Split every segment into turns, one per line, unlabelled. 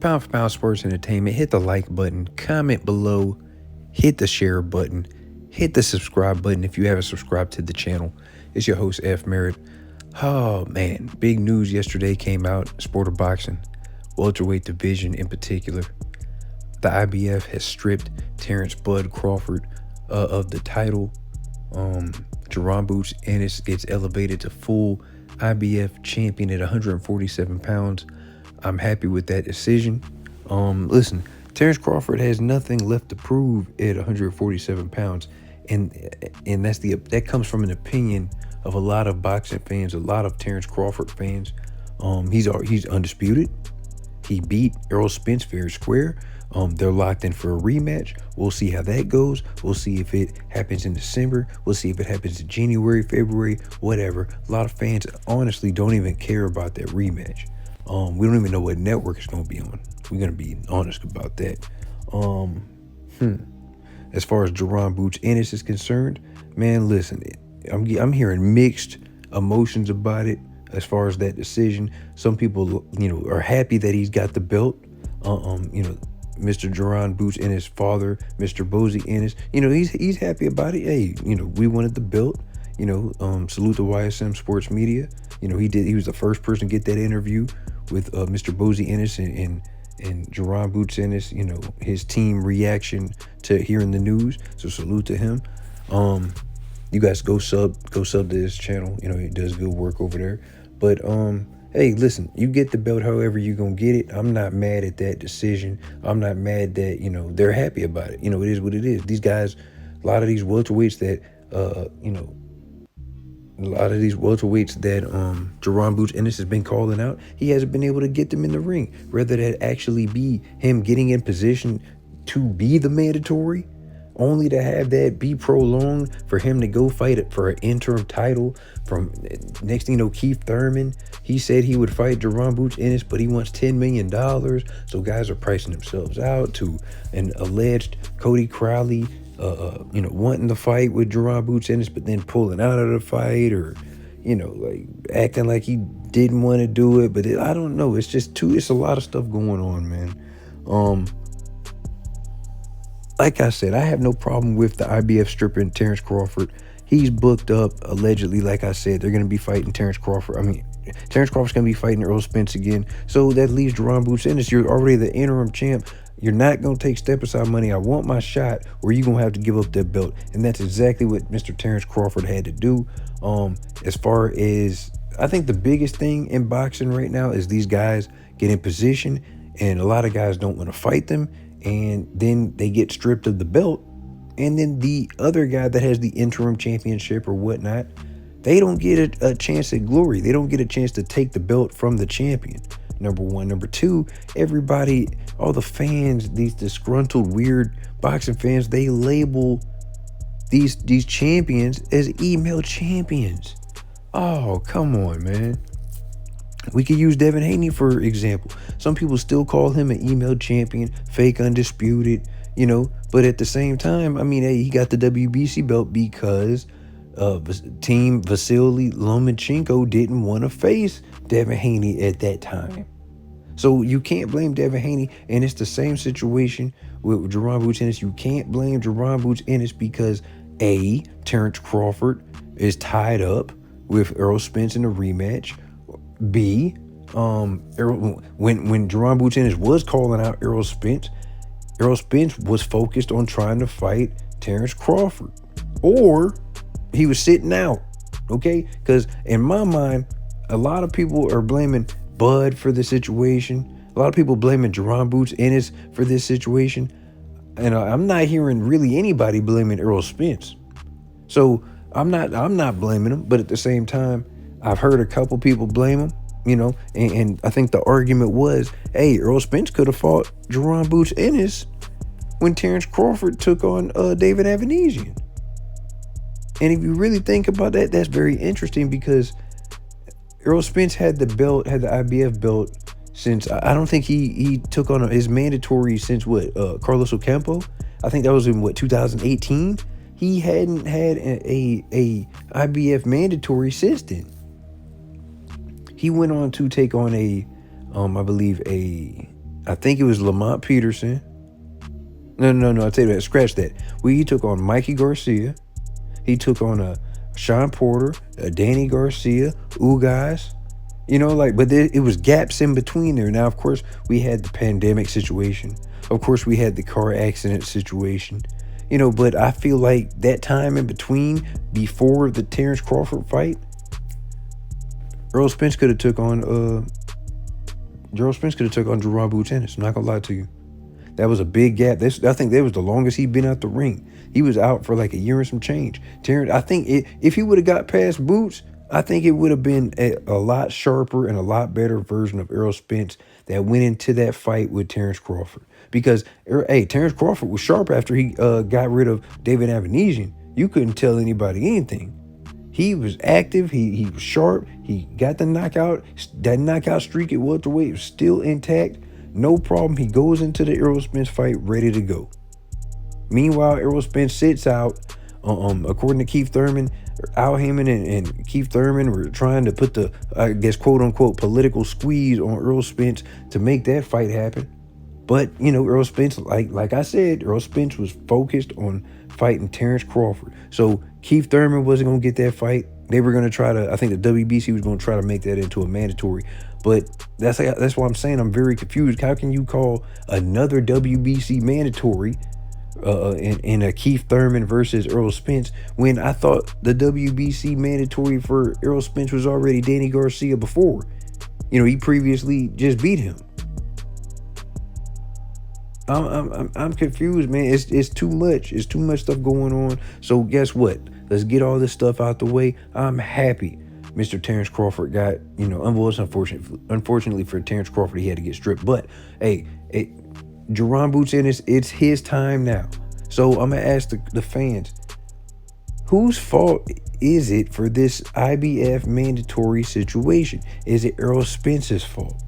Pound for Pound Sports Entertainment. Hit the like button, comment below, hit the share button, hit the subscribe button if you haven't subscribed to the channel. It's your host, F. Merritt. Oh, man. Big news yesterday came out. Sport of boxing, welterweight division in particular. The IBF has stripped Terence Bud Crawford of the title. Jaron Boots Ennis gets elevated to full IBF champion at 147 pounds. I'm happy with that decision. Listen, Terence Crawford has nothing left to prove at 147 pounds. And that comes from an opinion of a lot of boxing fans, a lot of Terence Crawford fans. He's undisputed. He beat Errol Spence fair and square. They're locked in for a rematch. We'll see how that goes. We'll see if it happens in December. We'll see if it happens in January, February, whatever. A lot of fans honestly don't even care about that rematch. We don't even know what network it's going to be on. We're going to be honest about that. As far as Jaron Boots Ennis is concerned, man, listen, I'm hearing mixed emotions about it as far as that decision. Some people, are happy that he's got the belt. Mr. Jaron Boots Ennis' father, Mr. Bozy Ennis, he's happy about it. Hey, we wanted the belt. Salute to YSM Sports Media. He was the first person to get that interview with Mr. Bozy Ennis and Jaron Boots Ennis, his team reaction to hearing the news. So salute to him. You guys go sub to his channel. He does good work over there. But hey, listen, you get the belt however you're going to get it. I'm not mad at that decision. I'm not mad that, they're happy about it. It is what it is. These guys, a lot of these welterweights that, Jaron Boots Ennis has been calling out, he hasn't been able to get them in the ring. Rather that actually be him getting in position to be the mandatory, only to have that be prolonged for him to go fight it for an interim title. From next thing you know, Keith Thurman, he said he would fight Jaron Boots Ennis, but he wants $10 million. So guys are pricing themselves out to an alleged Cody Crowley wanting to fight with Jaron Boots Ennis, but then pulling out of the fight, or, acting like he didn't want to do it. But I don't know. It's a lot of stuff going on, man. Like I said, I have no problem with the IBF stripping Terence Crawford. He's booked up, allegedly. Like I said, they're going to be fighting Terence Crawford. Terence Crawford's going to be fighting Errol Spence again. So that leaves Jaron Boots Ennis. You're already the interim champ. You're not going to take step-aside money. I want my shot, or you're going to have to give up that belt. And that's exactly what Mr. Terence Crawford had to do. As far as, I think the biggest thing in boxing right now is these guys get in position, and a lot of guys don't want to fight them, and then they get stripped of the belt. And then the other guy that has the interim championship or whatnot, they don't get a chance at glory. They don't get a chance to take the belt from the champion. Number one. Number two, everybody, all the fans, these disgruntled, weird boxing fans, they label these champions as email champions. Oh, come on, man. We could use Devin Haney, for example. Some people still call him an email champion, fake undisputed, but at the same time, hey, he got the WBC belt because Team Vasily Lomachenko didn't want to face Devin Haney at that time. So you can't blame Devin Haney, and it's the same situation with Jaron Boots Ennis. You can't blame Jaron Boots Ennis because A, Terence Crawford is tied up with Errol Spence in a rematch. B, when Jaron Boots Ennis was calling out Errol Spence was focused on trying to fight Terence Crawford, or he was sitting out. Okay, because in my mind, a lot of people are blaming Bud for the situation. A lot of people blaming Jaron Boots Ennis for this situation, and I'm not hearing really anybody blaming Errol Spence. So I'm not blaming him, but at the same time, I've heard a couple people blame him. And I think the argument was, hey, Errol Spence could have fought Jaron Boots Ennis when Terence Crawford took on David Avanesian. And if you really think about that, that's very interesting, because Errol Spence had the IBF belt since, I don't think he took on his mandatory since Carlos Ocampo. I think that was in 2018. He hadn't had a IBF mandatory since then. He went on to take on I believe a I think it was Lamont Peterson. No. I'll tell you that. Scratch that. He took on Mikey Garcia. He took on Sean Porter, Danny Garcia, Ugas. But it was gaps in between there. Now, of course, we had the pandemic situation. Of course, we had the car accident situation. But I feel like that time in between, before the Terrence Crawford fight, Errol Spence could have took on Jaron Boots Ennis. I'm not gonna lie to you. That was a big gap. I think that was the longest he'd been out the ring. He was out for like a year and some change. Terrence, I think if he would have got past Boots, I think it would have been a lot sharper and a lot better version of Errol Spence that went into that fight with Terrence Crawford. Because, Terrence Crawford was sharp after he got rid of David Avanesian. You couldn't tell anybody anything. He was active. He was sharp. He got the knockout. That knockout streak at welterweight was still intact. No problem. He goes into the Errol Spence fight ready to go. Meanwhile, Errol Spence sits out. According to Keith Thurman, Al Heyman and Keith Thurman were trying to put the, I guess, quote unquote, political squeeze on Errol Spence to make that fight happen. But, Errol Spence, like I said, Errol Spence was focused on fighting Terrence Crawford. So Keith Thurman wasn't going to get that fight. They were going to try to, I think the WBC was going to try to make that into a mandatory. But that's why I'm saying I'm very confused. How can you call another WBC mandatory in a Keith Thurman versus Errol Spence when I thought the WBC mandatory for Errol Spence was already Danny Garcia before? He previously just beat him. I'm confused, man. It's too much. It's too much stuff going on. So guess what? Let's get all this stuff out the way. I'm happy Mr. Terrence Crawford got, it's unfortunately for Terrence Crawford, he had to get stripped. But hey, Jaron Boots Ennis, it's his time now. So I'm gonna ask the fans, whose fault is it for this IBF mandatory situation? Is it Errol Spence's fault?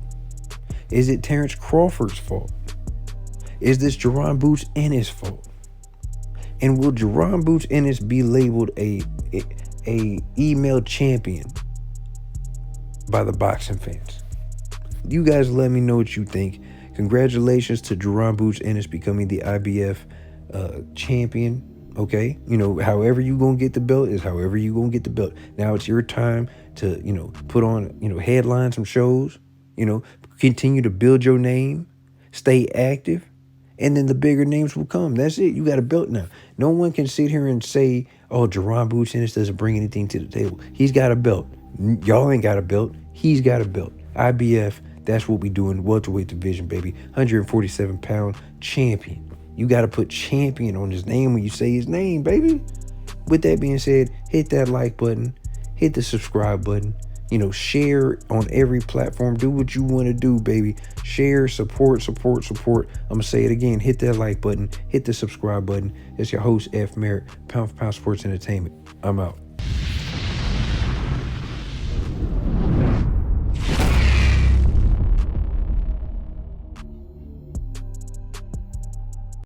Is it Terrence Crawford's fault? Is this Jaron Boots Ennis' fault? And will Jaron Boots Ennis be labeled a email champion by the boxing fans? You guys let me know what you think. Congratulations to Jaron Boots Ennis becoming the IBF champion. Okay, however you gonna get the belt is however you gonna get the belt. Now it's your time to put on headline some shows. Continue to build your name, stay active. And then the bigger names will come. That's it. You got a belt now. No one can sit here and say, oh, Jaron Boots Ennis doesn't bring anything to the table. He's got a belt. Y'all ain't got a belt. He's got a belt. IBF, that's what we do in the welterweight division, baby. 147-pound champion. You got to put champion on his name when you say his name, baby. With that being said, hit that like button. Hit the subscribe button. Share on every platform. Do what you want to do, baby. Share, support. I'm going to say it again. Hit that like button. Hit the subscribe button. It's your host, F. Merritt, Pound for Pound Sports Entertainment. I'm out.